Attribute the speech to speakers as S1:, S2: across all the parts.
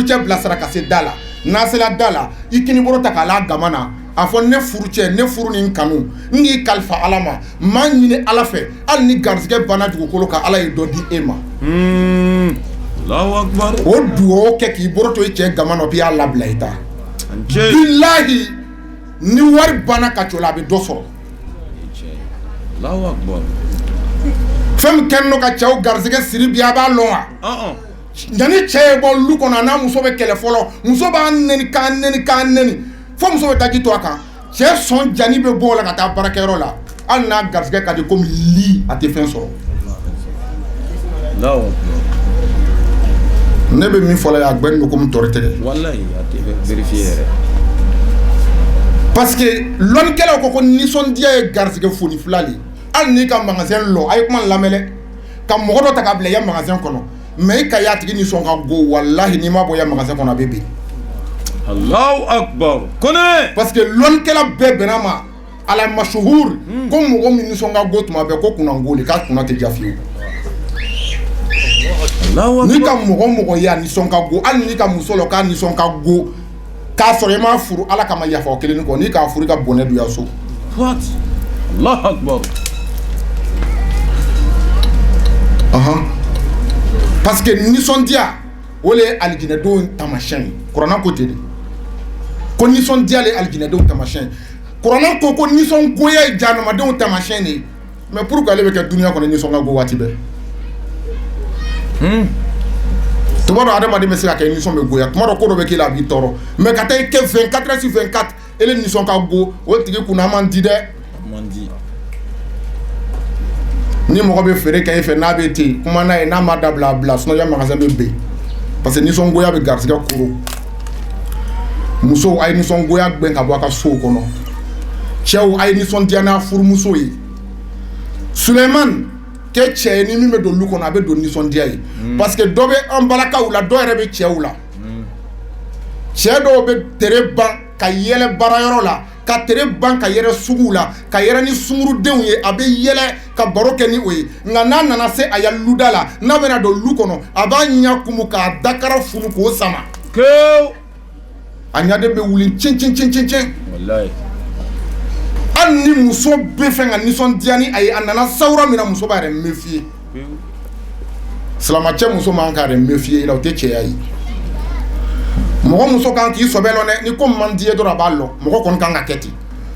S1: furucɛ bilasira ka se da la n'a sera da la i kini bolo ta k'a la gama na a fɔ ne furucɛ ne furu ni kanu n k'i kalifa ala ma maa ɲini ala fɛ hali ni garisɛgɛ banna dugukolo kan ala ye dɔ di e ma
S2: Allahu Akbar
S1: o duwawu kɛ k'i bolo to i cɛ gama na bi y'a labila i ta bilahi ni wari banna ka co la a bɛ dɔ sɔrɔ
S2: Allahu Akbar
S1: fɛn min kɛlen don ka cɛw garisɛgɛ siri bi a b'a lɔn wa yanni cɛ ye bɔ lu kɔnɔ a n'a muso bɛ kɛlɛ fɔlɔ muso b'a nɛni k'a nɛni k'a nɛni fo muso bɛ daji to a kan cɛ sɔn jani bɛ bɔ o la ka taa baarakɛyɔrɔ la hali n'a garisɛgɛ ka di komi li a tɛ fɛn sɔrɔ ne bɛ min fɔ la a gbɛni bɛ komi tɔri tɛgɛ
S2: wallahi a tɛ vérifier yɛrɛ
S1: parce que lɔnnikɛlaw ko nisɔndiya ye garisɛgɛ foni fila de hali n'i ka magasin lɔ a ye kuma lamɛn dɛ ka mɔgɔ dɔ ta k'a bila i ka magasin kɔnɔ mais i ka y'a tigi nisɔn ka go wallahi n'i ma bɔ i ka magasin kɔnɔ a bɛ bin
S2: Allahu Akbar kone
S1: parce que lɔnnikɛla bɛɛ bɛnna ma ala mashuhur ko mɔgɔ min nisɔn ka go tuma bɛɛ ko kunnango de k'a kunna tɛ ja fiyewu n'i ka mɔgɔ ye a nisɔn ka go hali n'i ka muso lɔ k'a nisɔn ka go k'a sɔrɔ i m'a furu ala kama yafa o kelen kɔ n'i k'a furu i ka bɔnɛ don ya so
S2: what Allahu Akbar
S1: parce que nisɔndiya o le ye alijinɛdenw taamasiyɛn ye kuranɛ ko ten de ko nisɔndiya le ye alijinɛdenw taamasiyɛn ye kuranɛ ko nisɔngoya ye jahanamadenw taamasiyɛn de ye mais pourquoi ale bɛ kɛ duniya kɔnɔ nisɔn ka go waati bɛɛ tuma dɔ adamaden bɛ se ka kɛ nisɔn bɛ goya tuma dɔ ko dɔ bɛ k'i la a b'i tɔɔrɔ mais ka taa i kɛ 24 sur 24 ele nisɔn ka go o tigi kunna a man di dɛ ni mɔgɔ bɛ feere kɛ i fɛ n'a bɛ ten kuma n'a ye n'a ma dabila a bila sinon i ka magasin bɛ ben parce que nisɔngoya bɛ garisɛgɛ koro musow a ye nisɔngoya gɛn ka bɔ a ka sow kɔnɔ cɛw a ye nisɔndiya n'a furumuso ye Suleiman kɛ cɛ ye ni min bɛ don lu kɔnɔ a bɛ don nisɔndiya ye parce que dɔ bɛ an balakaw la dɔ yɛrɛ bɛ cɛw la cɛ dɔw bɛ tere ban ka yɛlɛ baarayɔrɔ la ka tere ban ka yɛrɛ suguw la ka yɛrɛ ni sungurudenw ye a bɛ yɛlɛ ka baro kɛ ni o ye nka n'a nana se a ya luda la n'a bɛna don lu kɔnɔ a b'a ɲɛ kumu k'a dakara funu k'o sama a ɲaden bɛ wuli cɛn
S2: wallahi
S1: hali ni muso bɛ fɛ ka nisɔndiya ni a ye a nana sawura min na muso b'a yɛrɛ méfier silamɛcɛ muso man k'a yɛrɛ méfier i la o tɛ cɛya ye mɔgɔ muso kan k'i sɔbɛ lɔ dɛ ni ko man di ye dɔrɔn a b'a lɔ mɔgɔ kɔni kan ka kɛ ten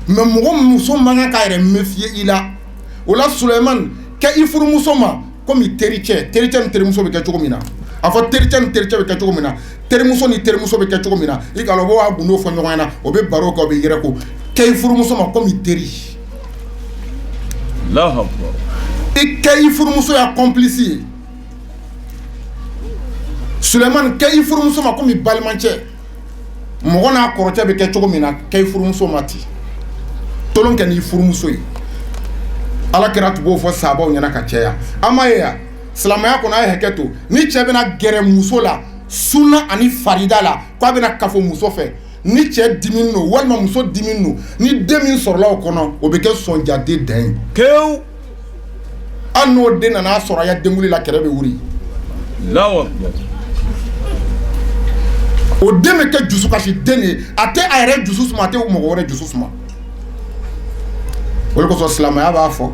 S1: mais mɔgɔ muso man kan k'a yɛrɛ méfier i la o la Suleiman kɛ i furumuso ma komi tericɛ ni terimuso bɛ kɛ cogo min na a fɔ tericɛ ni tericɛ bɛ kɛ cogo min na terimuso ni terimuso bɛ kɛ cogo min na i ka lɔ bɔ b'a gundo fɔ ɲɔgɔn ɲɛna o bɛ baro kɛ o bɛ yɛrɛ ko kɛ i furumuso ma komi teri
S2: Allahu Akbar
S1: i kɛ i furumuso ya complice ye Suleiman kɛ i furumuso ma komi balimacɛ mɔgɔ n'a kɔrɔcɛ bɛ kɛ cogo min na kɛ i furumuso ma ten tolon kɛ n'i furumuso ye ala kɛra tun b'o fɔ sahabaw ɲɛna ka caya an m'a ye yan silamɛya kɔnɔ a ye hakɛ to ni cɛ bɛna gɛrɛ muso la sunna ani farida la k'a bɛna kafo muso fɛ ni cɛ dimini don walima muso dimini don ni den min sɔrɔla o kɔnɔ o bɛ kɛ sɔnjaden dan ye
S2: kewu
S1: hali n'o den nana sɔrɔ a ya denwuli la kɛrɛ bɛ wuli o den bɛ kɛ dusukasi den de ye a tɛ a yɛrɛ dusu suma a tɛ mɔgɔ wɛrɛ dusu suma o de kosɔn silamɛya b'a fɔ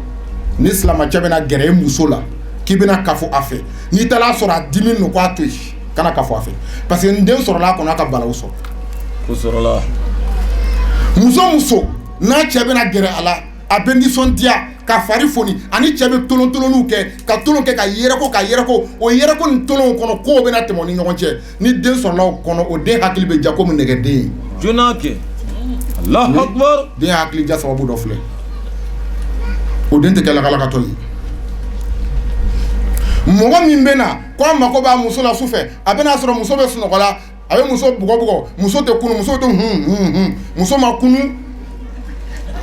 S1: ni silamɛcɛ bɛna gɛrɛ i muso la k'i bɛna kafo a fɛ n'i taara sɔrɔ a dimini don k'a to yen kana kafo a fɛ parce que n den sɔrɔla a kɔnɔ a ka balawu sɔrɔ muso n'a cɛ bɛna gɛrɛ a la a bɛ nisɔndiya ka fari foni ani cɛ bɛ tolon-tolonniw kɛ ka tolon kɛ ka yɛrɛko o yɛrɛko ni tolonw kɔnɔ kow bɛna tɛmɛ ni ɲɔgɔn cɛ ni den sɔrɔla o kɔnɔ o den hakili bɛ ja komi nɛgɛden
S2: jona kɛ Allahu Akbar
S1: den hakili ja sababu dɔ filɛ o den tɛ kɛ lakalakatɔ ye mɔgɔ min bɛ na ko a mako b'a muso la sufɛ a bɛna sɔrɔ muso bɛ sunɔgɔ la a bɛ muso bugɔ muso tɛ kunu muso tɛ muso ma kunu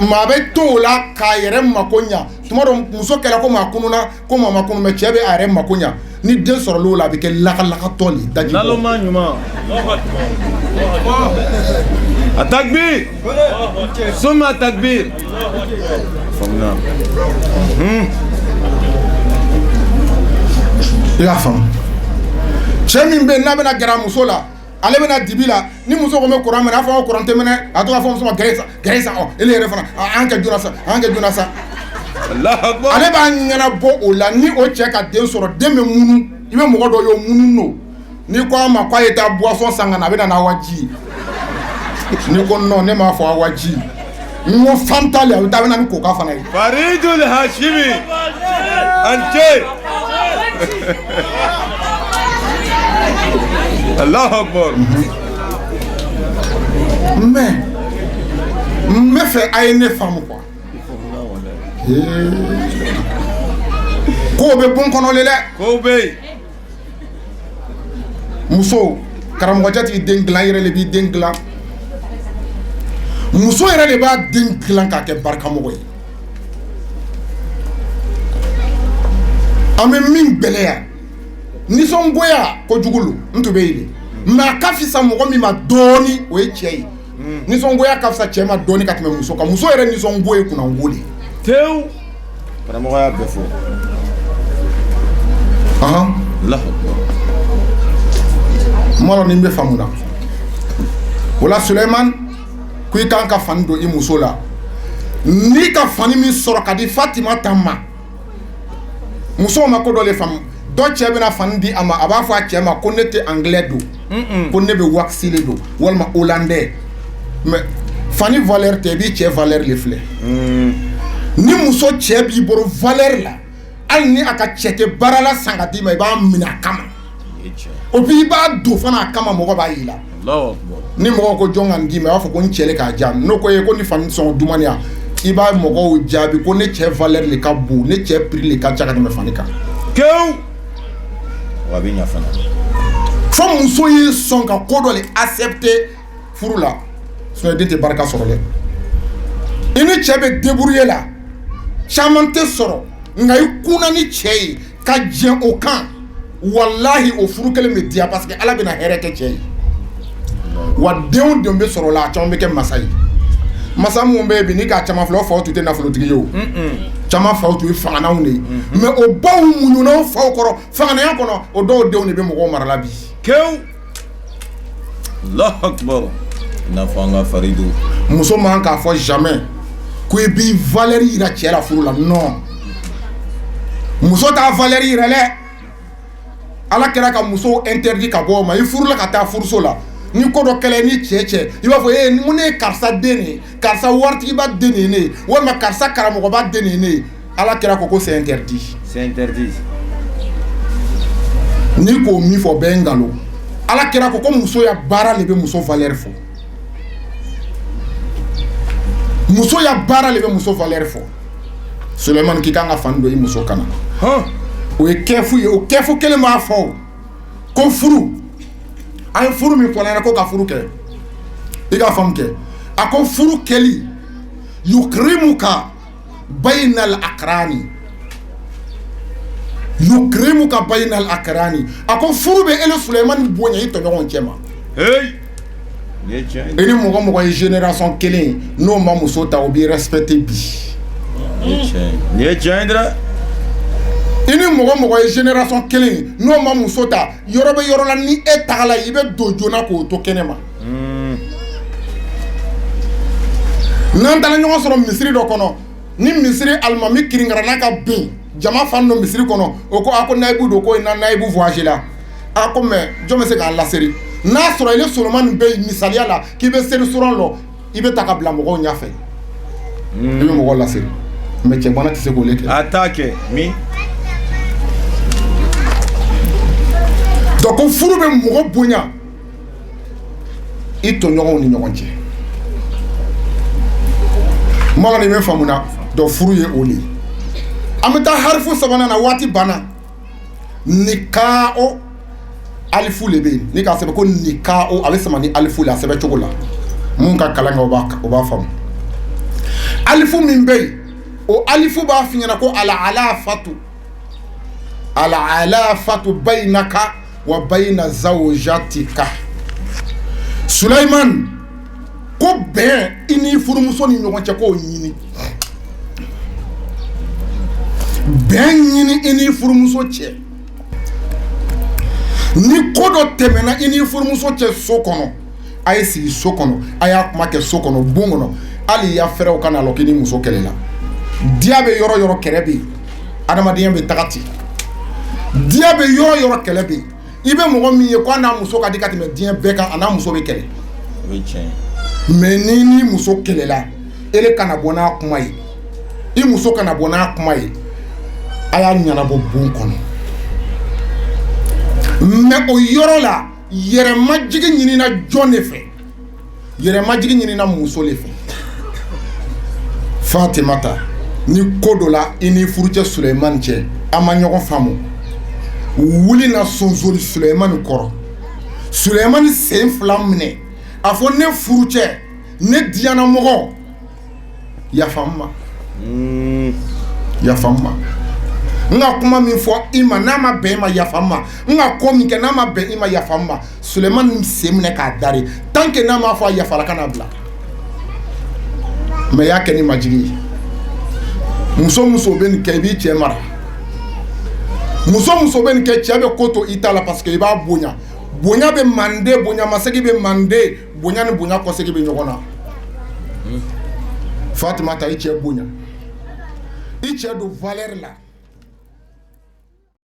S1: maa bɛ to o la k'a yɛrɛ mako ɲa tuma dɔ muso kɛra ko maa kununa ko maa ma kunu mais cɛ bɛ a yɛrɛ mako ɲa ni den sɔrɔla o la a bɛ kɛ lakalakatɔ le daji bɔ
S2: naloma ɲuman a takbir summa takbir famna
S1: i y'a faamu cɛ min bɛ yen n'a bɛna gɛrɛ a muso la ale bena dibi la ni muso ko me courant mena fa courant temene a to fa muso ma gresa o ele yɛrɛ fana an ka jona sa
S2: Allahu akbar.
S1: ale b'a ɲɛnabɔ o la ni o cɛ ka den sɔrɔ den bɛ munu i bɛ mɔgɔ dɔ y'o munu no ni ko a ma k'a ye taa boisson san ka na a bɛ na n'awa ji ni ko non ne m'a fɔ awa ji n ko fanta le a bɛ taa a bɛ na ni coca fana ye.
S2: Faridul Hashimi Anche. Allahu akbar.
S1: mais n bɛ fɛ a ye ne faamu quoi. Ko bɛ bon kɔnɔ le dɛ.
S2: Ko bɛ yen.
S1: Muso karamɔgɔcɛ t'i den dilan i yɛrɛ de b'i den dilan. Muso yɛrɛ de b'a den dilan k'a kɛ barikamɔgɔ ye. An bɛ min gbɛlɛya nisɔngoya kojugu lo n tun bɛ yen de mais a ka fisa mɔgɔ min ma dɔɔni o ye cɛ ye. Nisɔngoya ka fisa cɛ ma dɔɔni ka tɛmɛ muso kan. Muso yɛrɛ nisɔngo ye kunnango de.
S2: Tew. Karamɔgɔ y'a bɛɛ fɔ. Allahu akbar.
S1: Mɔlɔ ni bɛ faamu na. O la Suleiman ko i kan ka fani don i muso la. Ni ka fani min sɔrɔ ka di Fatima ta ma. Muso ma ko dɔ le faamu. Dɔ cɛ bɛna fani di a ma a b'a fɔ a cɛ ma ko ne tɛ anglais don. Ko ne bɛ waxile don walima hollandais. Mais fani valeur tɛ i b'i cɛ valeur le filɛ. Ni muso cɛ b'i bolo valeur la hali ni a ka cɛ tɛ baara la san ka d'i ma i b'a minɛ a kama. O bi i b'a don fana a kama mɔgɔ b'a yira. Ni mɔgɔ ko jɔn ka n d'i ma i b'a fɔ ko n cɛ le k'a diya n'o ko ye ko ni fani sɔngɔ dumaniya i b'a mɔgɔw jaabi ko ne cɛ valeur le ka bon ne cɛ prix le ka ca ka tɛmɛ fani kan.
S2: Kew. Wa bɛ ɲa fana.
S1: Fɔ muso ye sɔn ka ko dɔ le accepter furu la sinon den tɛ barika sɔrɔ dɛ. I ni cɛ bɛ débrouiller la caman tɛ sɔrɔ nka i kunna ni cɛ ye ka jɛn o kan wallahi o furu kelen bɛ diya parce que ala bɛna hɛrɛ kɛ cɛ ye wa denw den bɛ sɔrɔ la a caman bɛ kɛ masa ye masa minnu bɛ yen bi ni k'a caman filɛ o faw tun tɛ nafolotigi ye o caman faw tun ye fangananw de ye mais o baw muɲuna o faw kɔrɔ fangananya kɔnɔ o dɔw denw de bɛ mɔgɔw mara la bi.
S2: Kew. Allahu akbar. I n'a fɔ an ka Faridu.
S1: Muso man k'a fɔ jamais ko i b'i valeur yira cɛ la furu la non muso t'a valeur yira dɛ ala kɛra ka muso interdit ka bɔ o ma i furula ka taa furuso la ni ko dɔ kɛlɛ ni cɛ i b'a fɔ mun ne ye karisa den ye karisa waritigiba den ye ne ye walima karisa karamɔgɔba den ye ne ye ala kɛra ko c'est interdit.
S2: C'est interdit.
S1: Ni k'o min fɔ bɛɛ ye nkalon ala kɛra ko musoya baara le bɛ muso valeur fɔ musoya baara le bɛ muso valeur fɔ Suleiman k'i kan ka fani don i muso kana o ye kɛfu ye o kɛfu kelen b'a fɔ ko furu an ye furu min fɔ ɲɛna ko ka furu kɛ i ka faamu kɛ a ko furu kɛli yukrimuka bainal akrani yukrimuka bainal akrani a ko furu bɛ ele Suleiman bonya i tɔɲɔgɔn cɛ ma. I ni mɔgɔ mɔgɔ ye génération kelen n'o ma muso ta o b'i respecter bi.
S2: Ni ye tiɲɛ dɛ.
S1: I ni mɔgɔ mɔgɔ ye génération kelen n'o ma muso ta yɔrɔ bɛ yɔrɔ la ni e tagala i bɛ don joona k'o to kɛnɛ ma. N'an taara ɲɔgɔn sɔrɔ misiri dɔ kɔnɔ ni misiri alimami kirinkara ka bin jama fan dɔ misiri kɔnɔ o ko a ko nayibu don ko na nayibu voyage la a ko mais jɔn bɛ se k'a laseri n'a sɔrɔ i ni Solomani bɛ misaliya la k'i bɛ seri suran lɔ i bɛ ta ka bila mɔgɔw ɲɛfɛ i bɛ mɔgɔw laseri mais cɛ bana tɛ se k'o le kɛ.
S2: A t'a kɛ min.
S1: donc ko furu bɛ mɔgɔ bonya i tɔɲɔgɔnw ni ɲɔgɔn cɛ mɔgɔ ni bɛ faamu na donc furu ye o le an bɛ taa harifu sabanan na waati banna nikao alifu le bɛ yen ni k'a sɛbɛn ko nikao a bɛ sama ni alifu le a sɛbɛn cogo la mun ka kalan kɛ o b'a faamu alifu min bɛ yen o alifu b'a f'i ɲɛna ko alafatu bainaka wa baina zawjatika Suleiman ko bɛn i ni furumuso ni ɲɔgɔn cɛ k'o ɲini bɛn ɲini i ni furumuso cɛ ni ko dɔ tɛmɛna i ni furumuso cɛ so kɔnɔ a ye sigi so kɔnɔ a y'a kuma kɛ so kɔnɔ bon kɔnɔ hali ya fɛrɛw kana lɔ k'i ni muso kɛlɛla diya bɛ yɔrɔ yɔrɔ kɛlɛ bɛ yen adamadenya bɛ taga ten diya bɛ yɔrɔ yɔrɔ kɛlɛ bɛ yen i bɛ mɔgɔ min ye ko a n'a muso ka di ka tɛmɛ diɲɛ bɛɛ kan a n'a muso bɛ kɛlɛ mais ni muso kɛlɛla ele kana bɔ n'a kuma ye i muso kana bɔ n'a kuma ye a y'a ɲɛnabɔ bon kɔnɔ mais o yɔrɔ la yɛrɛmajigi ɲinina jɔn de fɛ yɛrɛmajigi ɲinina muso de fɛ Fatimata ni ko dɔ la i ni furucɛ Sulemani cɛ a ma ɲɔgɔn faamu wuli na sonsori Sulemani kɔrɔ Sulemani sen fila minɛ a fɔ ne furucɛ ne diyana mɔgɔ yafa n ma yafa n ma n ka kuma min fɔ i ma n'a ma bɛn i ma yafa n ma n ka ko min kɛ n'a ma bɛn i ma yafa n ma Sulemani sen minɛ k'a dari tant que n'a ma fɔ a yafara kana bila mais y'a kɛ ni majigi ye muso bɛ nin kɛ i b'i cɛ mara muso bɛ nin kɛ cɛ bɛ ko to i ta la parce que i b'a bonya bonya bɛ mande bonya masegi bɛ mande bonya ni bonya kɔsegi bɛ ɲɔgɔn na Fatimata i cɛ bonya i cɛ don valeur la